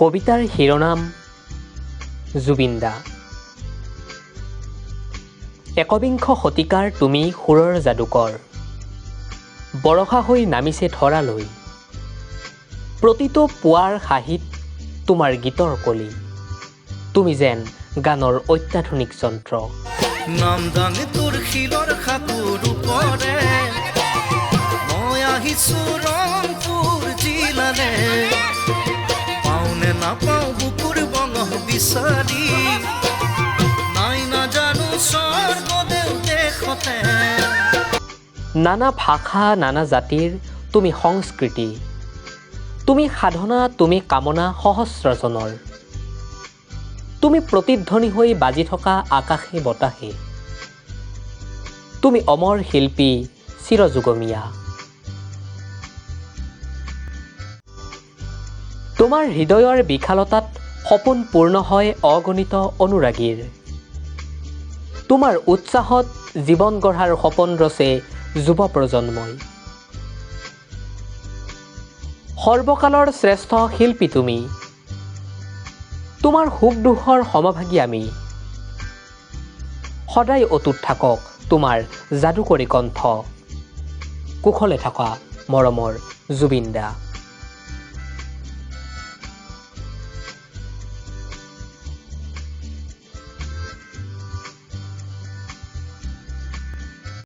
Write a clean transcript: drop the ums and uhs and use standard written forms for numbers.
কবিতাৰ শিৰোনাম জুবিন দা। একবিংশ শতিকাৰ তুমি সুৰৰ যাদুকৰ, বৰষা হৈ নামিছে ধৰালৈ। প্ৰতিটো পুৱাৰ হাঁহিত তোমাৰ গীতৰ কলি, তুমি যেন গানৰ অত্যাধুনিক যন্ত্ৰ। নাম দাঙি তোৰ শিলৰ সাঁকোৰ ওপৰে মই আহিছো ৰংপুৰ জিলালে। পাওনে নাপাওঁ বুকুৰ বঙহ বিচাৰি, নাই নাজানো স্বৰ্গদেউ দেশতে। নানা ভাষা নানা জাতিৰ তুমি সংস্কৃতি, তুমি সাধনা তুমি কামনা সহস্ৰজনৰ। তুমি প্ৰতিধ্বনি হৈ বাজি থকা আকাশে বতাহে, তুমি অমৰ শিল্পী চিৰযুগমীয়া। তোমাৰ হৃদয়ৰ বিশালতাত সপোন পূৰ্ণ হয় অগণিত অনুৰাগীৰ। তোমাৰ উৎসাহত জীৱন গঢ়াৰ সপোন ৰচে যুৱ প্ৰজন্মই। সৰ্বকালৰ শ্ৰেষ্ঠ শিল্পী তুমি, তোমাৰ সুখ দুখৰ সমভাগী আমি। সদায় অটুট থাকক তোমাৰ যাদুকৰী কণ্ঠ, কুশলে থকা মৰমৰ জুবিন দা।